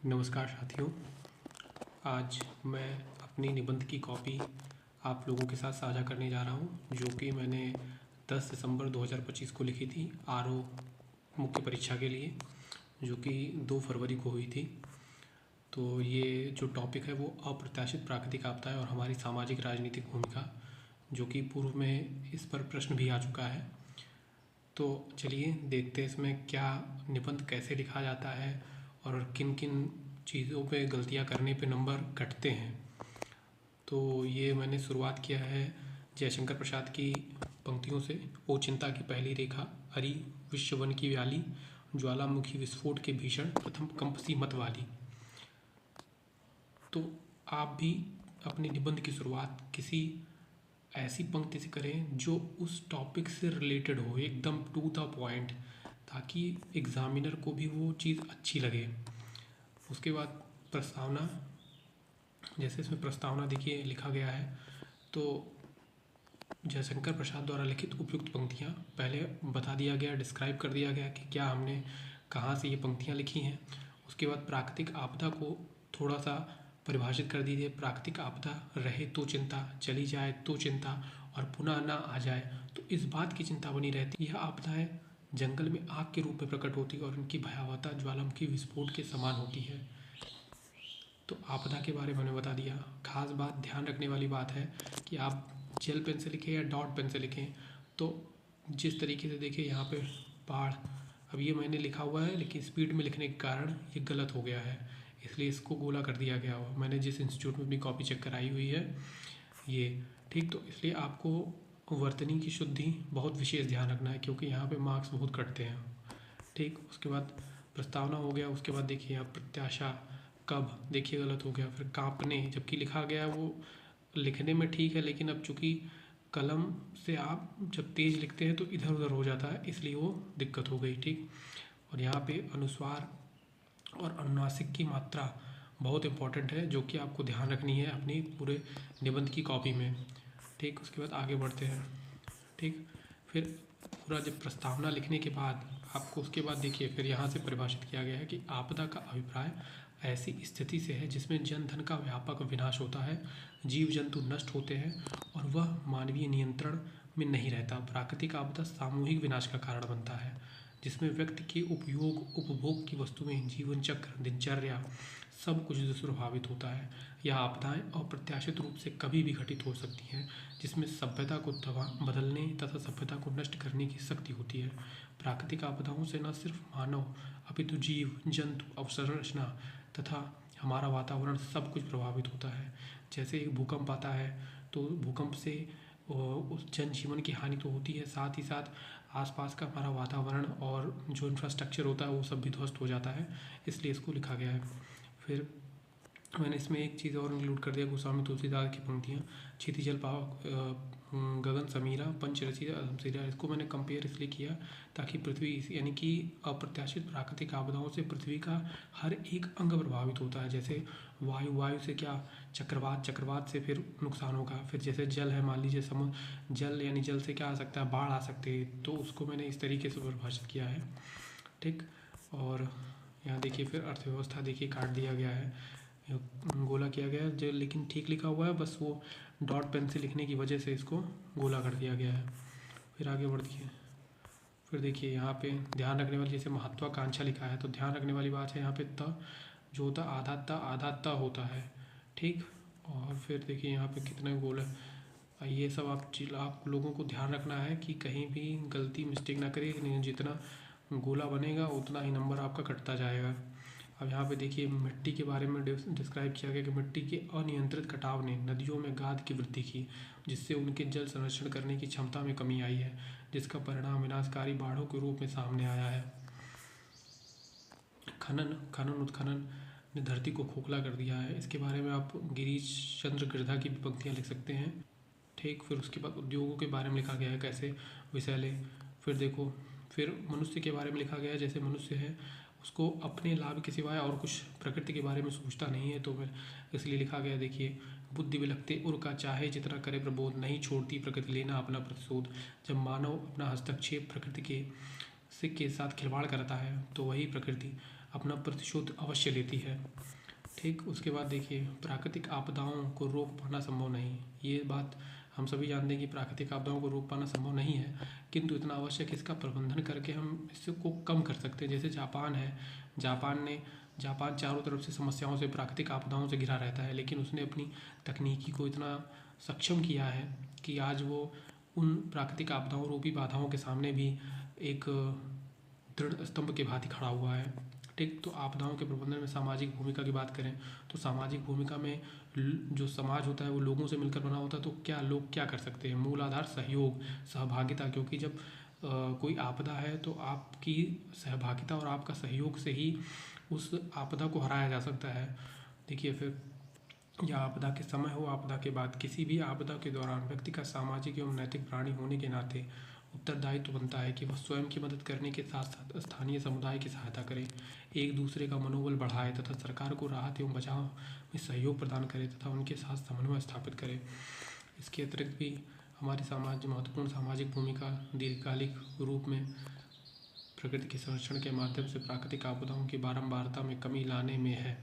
नमस्कार साथियों। आज मैं अपनी निबंध की कॉपी आप लोगों के साथ साझा करने जा रहा हूँ, जो कि मैंने 10 दिसंबर 2025 को लिखी थी आरओ मुख्य परीक्षा के लिए, जो कि 2 फरवरी को हुई थी। तो ये जो टॉपिक है वो अप्रत्याशित प्राकृतिक आपदाएं और हमारी सामाजिक राजनीतिक भूमिका, जो कि पूर्व में इस पर प्रश्न भी आ चुका है। तो चलिए देखते हैं इसमें क्या निबंध कैसे लिखा जाता है और किन किन चीज़ों पे गलतियाँ करने पे नंबर कटते हैं। तो ये मैंने शुरुआत किया है जयशंकर प्रसाद की पंक्तियों से। ओ चिंता की पहली रेखा, हरी विश्व वन की व्याली, ज्वालामुखी विस्फोट के भीषण, प्रथम कंप सी मत वाली। तो आप भी अपने निबंध की शुरुआत किसी ऐसी पंक्ति से करें जो उस टॉपिक से रिलेटेड हो, एकदम टू द पॉइंट, ताकि एग्ज़ामिनर को भी वो चीज़ अच्छी लगे। उसके बाद प्रस्तावना, जैसे इसमें प्रस्तावना देखिए लिखा गया है, तो जयशंकर प्रसाद द्वारा लिखित उपयुक्त पंक्तियाँ पहले बता दिया गया, डिस्क्राइब कर दिया गया कि क्या हमने कहाँ से ये पंक्तियाँ लिखी हैं। उसके बाद प्राकृतिक आपदा को थोड़ा सा परिभाषित कर दीजिए। प्राकृतिक आपदा रहे तो चिंता, चली जाए तो चिंता और पुनः ना आ जाए तो इस बात की चिंता बनी रहती। यह आपदाएं जंगल में आग के रूप में प्रकट होती है और इनकी भयावहता ज्वालामुखी विस्फोट के समान होती है। तो आपदा के बारे में मैंने बता दिया। खास बात, ध्यान रखने वाली बात है कि आप जेल पेन से लिखें या डॉट पेन से लिखें। तो जिस तरीके से देखिए यहाँ पे बाढ़, अब ये मैंने लिखा हुआ है लेकिन स्पीड में लिखने के कारण ये गलत हो गया है, इसलिए इसको गोला कर दिया गया हो। मैंने जिस इंस्टीट्यूट में अपनी कॉपी चेक कराई हुई है ये, ठीक। तो इसलिए आपको वर्तनी की शुद्धि बहुत विशेष ध्यान रखना है, क्योंकि यहाँ पे मार्क्स बहुत कटते हैं, ठीक। उसके बाद प्रस्तावना हो गया। उसके बाद देखिए यहाँ प्रत्याशा, कब, देखिए गलत हो गया। फिर कांपने, जबकि लिखा गया वो लिखने में ठीक है, लेकिन अब चूँकि कलम से आप जब तेज़ लिखते हैं तो इधर उधर हो जाता है, इसलिए वो दिक्कत हो गई, ठीक। और यहाँ पे अनुस्वार और अनुनासिक की मात्रा बहुत इंपॉर्टेंट है, जो कि आपको ध्यान रखनी है अपनी पूरे निबंध की कॉपी में, ठीक। उसके बाद आगे बढ़ते हैं, ठीक। फिर पूरा जब प्रस्तावना लिखने के बाद आपको उसके बाद देखिए फिर यहाँ से परिभाषित किया गया है कि आपदा का अभिप्राय ऐसी स्थिति से है जिसमें जन धन का व्यापक विनाश होता है, जीव जंतु नष्ट होते हैं और वह मानवीय नियंत्रण में नहीं रहता। प्राकृतिक आपदा सामूहिक विनाश का कारण बनता है, जिसमें व्यक्ति के उपयोग उपभोग की वस्तुएं, जीवन चक्र, दिनचर्या सब कुछ जिससे प्रभावित होता है। यह आपदाएं अप्रत्याशित रूप से कभी भी घटित हो सकती हैं, जिसमें सभ्यता को बदलने तथा सभ्यता को नष्ट करने की शक्ति होती है। प्राकृतिक आपदाओं से न सिर्फ मानव अपितु जीव जंतु, अवसंरचना तथा हमारा वातावरण सब कुछ प्रभावित होता है। जैसे एक भूकंप आता है तो भूकंप से उस जनजीवन की हानि तो होती है, साथ ही साथ आसपास का हमारा वातावरण और जो इंफ्रास्ट्रक्चर होता है वो सब भी ध्वस्त हो जाता है, इसलिए इसको लिखा गया है। फिर मैंने इसमें एक चीज़ और इंक्लूड कर दिया, गोस्वामी तुलसीदास की पंक्तियाँ, क्षिति जल पावक गगन समीरा पंचरसी अधमसीरा। इसको मैंने कंपेयर इसलिए किया ताकि पृथ्वी, यानी कि अप्रत्याशित प्राकृतिक आपदाओं से पृथ्वी का हर एक अंग प्रभावित होता है। जैसे वायु से क्या चक्रवात से फिर नुकसान होगा। फिर जैसे जल है, मान लीजिए समुद्र जल, यानी जल से क्या आ सकता है, बाढ़ आ सकती है, तो उसको मैंने इस तरीके से परिभाषित किया है, ठीक। और यहाँ देखिए फिर अर्थव्यवस्था देखिए काट दिया गया है, गोला किया गया है, जो लेकिन ठीक लिखा हुआ है, बस वो डॉट पेन से लिखने की वजह से इसको गोला कर दिया गया है। फिर आगे बढ़िए। फिर देखिए यहाँ पे ध्यान रखने वाली, जैसे महत्वाकांक्षा लिखा है तो ध्यान रखने वाली बात है यहाँ पे त जो होता है आधा त होता है, ठीक। और फिर देखिए यहाँ पे कितने गोल है, ये सब आप लोगों को ध्यान रखना है कि कहीं भी गलती मिस्टेक ना करिए, नहीं जितना गोला बनेगा उतना ही नंबर आपका कटता जाएगा। अब यहाँ पे देखिए मिट्टी के बारे में डिस्क्राइब किया गया कि मिट्टी के अनियंत्रित कटाव ने नदियों में गाद की वृद्धि की, जिससे उनके जल संरक्षण करने की क्षमता में कमी आई है, जिसका परिणाम विनाशकारी बाढ़ों के रूप में सामने आया है। खनन उत्खनन ने धरती को खोखला कर दिया है। इसके बारे में आप गिरीश चंद्र गिरधा की पंक्तियाँ लिख सकते हैं, ठीक। फिर उसके बाद उद्योगों के बारे में लिखा गया है, कैसे विषैले। फिर देखो फिर मनुष्य के बारे में लिखा गया है, जैसे मनुष्य है उसको अपने लाभ के सिवाय और कुछ प्रकृति के बारे में सोचता नहीं है, तो फिर इसलिए लिखा गया, देखिए बुद्धि विलखते उर का चाहे जितना करे प्रबोध, नहीं छोड़ती प्रकृति लेना अपना प्रतिशोध। जब मानव अपना हस्तक्षेप प्रकृति के साथ खिलवाड़ करता है तो वही प्रकृति अपना प्रतिशोध अवश्य लेती है। ठीक, उसके बाद देखिए, प्राकृतिक आपदाओं को रोक पाना संभव नहीं। ये बात हम सभी जानते हैं कि प्राकृतिक आपदाओं को रोक पाना संभव नहीं है, किंतु इतना आवश्यक है इसका प्रबंधन करके हम इसको कम कर सकते हैं। जैसे जापान है, जापान चारों तरफ से समस्याओं से, प्राकृतिक आपदाओं से घिरा रहता है, लेकिन उसने अपनी तकनीकी को इतना सक्षम किया है कि आज वो उन प्राकृतिक आपदाओं रूपी बाधाओं के सामने भी एक दृढ़ स्तंभ के भांति खड़ा हुआ है। ठीक, तो आपदाओं के प्रबंधन में सामाजिक भूमिका की बात करें तो सामाजिक भूमिका में जो समाज होता है वो लोगों से मिलकर बना होता है। तो क्या लोग क्या कर सकते हैं? मूल आधार सहयोग, सहभागिता, क्योंकि जब कोई आपदा है तो आपकी सहभागिता और आपका सहयोग से ही उस आपदा को हराया जा सकता है। देखिए, फिर या आपदा के समय हो, आपदा के बाद, किसी भी आपदा के दौरान व्यक्ति का सामाजिक एवं नैतिक प्राणी होने के नाते उत्तरदायित्व बनता है कि वह स्वयं की मदद करने के साथ साथ स्थानीय समुदाय की सहायता करे, एक दूसरे का मनोबल बढ़ाए तथा सरकार को राहत एवं बचाव में सहयोग प्रदान करे तथा उनके साथ समन्वय स्थापित करे। इसके अतिरिक्त भी हमारे समाज में महत्वपूर्ण सामाजिक भूमिका दीर्घकालिक रूप में प्रकृति के संरक्षण के माध्यम से प्राकृतिक आपदाओं की बारंबारता में कमी लाने में है,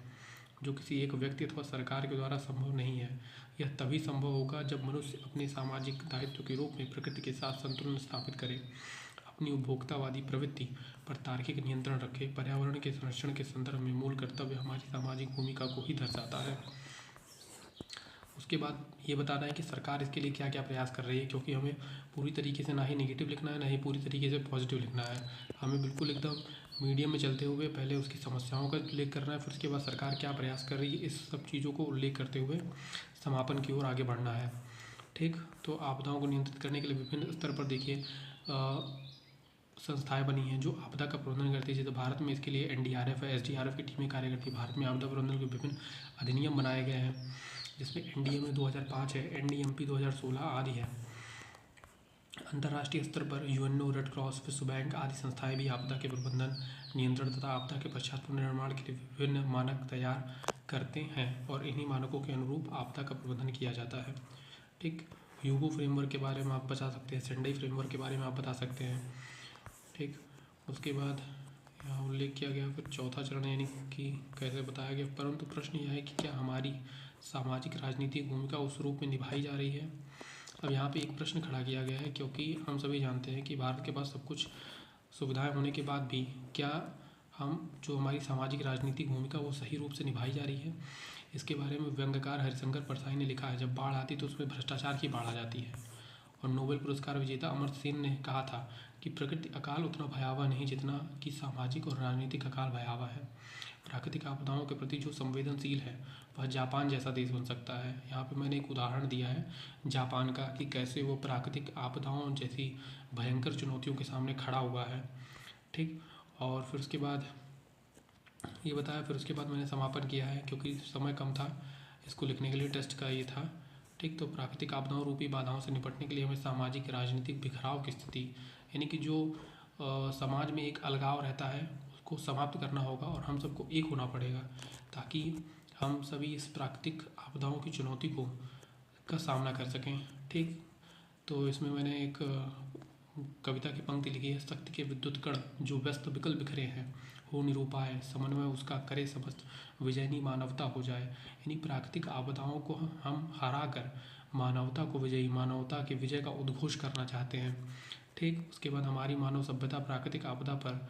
जो किसी एक व्यक्ति अथवा सरकार के द्वारा संभव नहीं है। यह तभी संभव होगा जब मनुष्य अपने सामाजिक दायित्व के रूप में प्रकृति के साथ संतुलन स्थापित करे, अपनी उपभोक्तावादी प्रवृत्ति पर तार्किक नियंत्रण रखे। पर्यावरण के संरक्षण के संदर्भ में मूल कर्तव्य हमारी सामाजिक भूमिका को ही दर्शाता है। उसके बाद ये बताना है कि सरकार इसके लिए क्या क्या प्रयास कर रही है, क्योंकि हमें पूरी तरीके से ना ही नेगेटिव लिखना है, ना ही पूरी तरीके से पॉजिटिव लिखना है। हमें बिल्कुल एकदम मीडियम में चलते हुए पहले उसकी समस्याओं का उल्लेख करना है, फिर उसके बाद सरकार क्या प्रयास कर रही है, इस सब चीज़ों को उल्लेख करते हुए समापन की ओर आगे बढ़ना है। ठीक, तो आपदाओं को नियंत्रित करने के लिए विभिन्न स्तर पर देखिए संस्थाएं बनी हैं जो आपदा का प्रबंधन करती है। जैसे भारत में इसके लिए NDRF है, SDRF की टीमें कार्य करती है। भारत में आपदा प्रबंधन के विभिन्न अधिनियम बनाए गए हैं, जिसमें NDMA 2005 है, NDMP 2016 आदि है। अंतर्राष्ट्रीय स्तर पर UNO, रेड क्रॉस, विश्व बैंक आदि संस्थाएं भी आपदा के प्रबंधन, नियंत्रण तथा आपदा के पश्चात पुनर्निर्माण के लिए विभिन्न मानक तैयार करते हैं और इन्हीं मानकों के अनुरूप आपदा का प्रबंधन किया जाता है। ठीक, ह्यूगो फ्रेमवर्क के बारे में आप बता सकते हैं, सेंडई फ्रेमवर्क के बारे में आप बता सकते हैं। ठीक, उसके बाद यहाँ उल्लेख किया गया फिर चौथा चरण, यानी कि कैसे बताया गया। परंतु प्रश्न यह है कि क्या हमारी सामाजिक राजनीतिक भूमिका उस रूप में निभाई जा रही है? अब यहाँ पे एक प्रश्न खड़ा किया गया है, क्योंकि हम सभी जानते हैं कि भारत के पास सब कुछ सुविधाएं होने के बाद भी क्या हम जो हमारी सामाजिक राजनीतिक भूमिका वो सही रूप से निभाई जा रही है? इसके बारे में व्यंग्यकार हरिशंकर परसाई ने लिखा है, जब बाढ़ आती तो उसमें भ्रष्टाचार की बाढ़ आ जाती है। और नोबेल पुरस्कार विजेता अमर्त्य सेन ने कहा था कि प्रकृति अकाल उतना भयावह नहीं जितना कि सामाजिक और राजनीतिक अकाल भयावह है। प्राकृतिक आपदाओं के प्रति जो संवेदनशील है वह जापान जैसा देश बन सकता है। यहाँ पे मैंने एक उदाहरण दिया है जापान का कि कैसे वो प्राकृतिक आपदाओं जैसी भयंकर चुनौतियों के सामने खड़ा हुआ है। ठीक, और फिर उसके बाद ये बताया, फिर उसके बाद मैंने समापन किया है क्योंकि समय कम था इसको लिखने के लिए, टेस्ट का ये था। ठीक, तो प्राकृतिक आपदाओं रूपी बाधाओं से निपटने के लिए हमें सामाजिक राजनीतिक बिखराव की स्थिति, यानी कि जो समाज में एक अलगाव रहता है उसको समाप्त करना होगा और हम सबको एक होना पड़ेगा ताकि हम सभी इस प्राकृतिक आपदाओं की चुनौती का सामना कर सकें। ठीक, तो इसमें मैंने एक कविता की पंक्ति लिखी है, शक्ति के विद्युत कण जो व्यस्त विकल बिखरे हैं, हो निरूपाय समन्वय उसका करे समस्त, विजयनी मानवता हो जाए। यानी प्राकृतिक आपदाओं को हम हरा कर मानवता को विजयी, मानवता के विजय का उद्घोष करना चाहते हैं। ठीक, उसके बाद हमारी मानव सभ्यता प्राकृतिक आपदा पर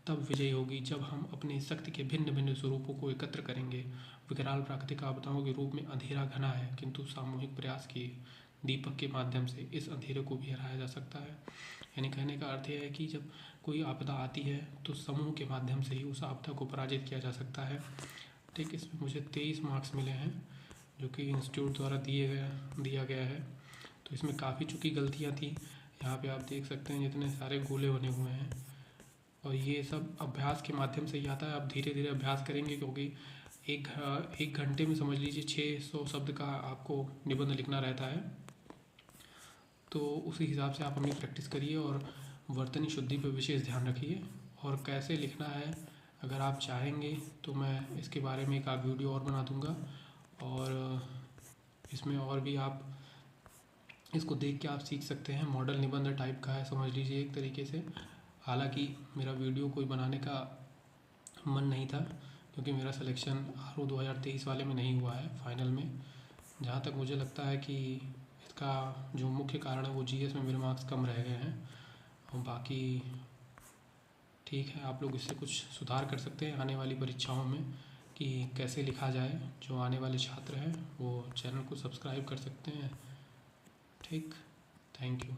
तब विजयी होगी जब हम अपनी शक्ति के भिन्न भिन्न स्वरूपों को एकत्र करेंगे। विकराल प्राकृतिक आपदाओं के रूप में अंधेरा घना है, किंतु सामूहिक प्रयास किए दीपक के माध्यम से इस अंधेरे को भी हराया जा सकता है। यानी कहने का अर्थ यह है कि जब कोई आपदा आती है तो समूह के माध्यम से ही उस आपदा को पराजित किया जा सकता है। ठीक, इसमें मुझे 23 मार्क्स मिले हैं जो कि इंस्टीट्यूट द्वारा दिया गया है। तो इसमें काफ़ी चूँकि गलतियाँ थी, यहाँ पे आप देख सकते हैं जितने सारे गोले बने हुए हैं, और ये सब अभ्यास के माध्यम से ही आता है। आप धीरे धीरे अभ्यास करेंगे क्योंकि एक घंटे में समझ लीजिए 600 शब्द का आपको निबंध लिखना रहता है, तो उसी हिसाब से आप अपनी प्रैक्टिस करिए और वर्तनी शुद्धि पर विशेष ध्यान रखिए। और कैसे लिखना है अगर आप चाहेंगे तो मैं इसके बारे में एक आध वीडियो और बना दूंगा, और इसमें और भी आप इसको देख के आप सीख सकते हैं। मॉडल निबंध टाइप का है समझ लीजिए एक तरीके से। हालांकि मेरा वीडियो कोई बनाने का मन नहीं था, क्योंकि मेरा सिलेक्शन RO 2023 वाले में नहीं हुआ है फाइनल में। जहाँ तक मुझे लगता है कि इसका जो मुख्य कारण है वो GS में मेरे मार्क्स कम रह गए हैं। और बाकी ठीक है, आप लोग इससे कुछ सुधार कर सकते हैं आने वाली परीक्षाओं में कि कैसे लिखा जाए। जो आने वाले छात्र हैं वो चैनल को सब्सक्राइब कर सकते हैं। ठीक, थैंक यू।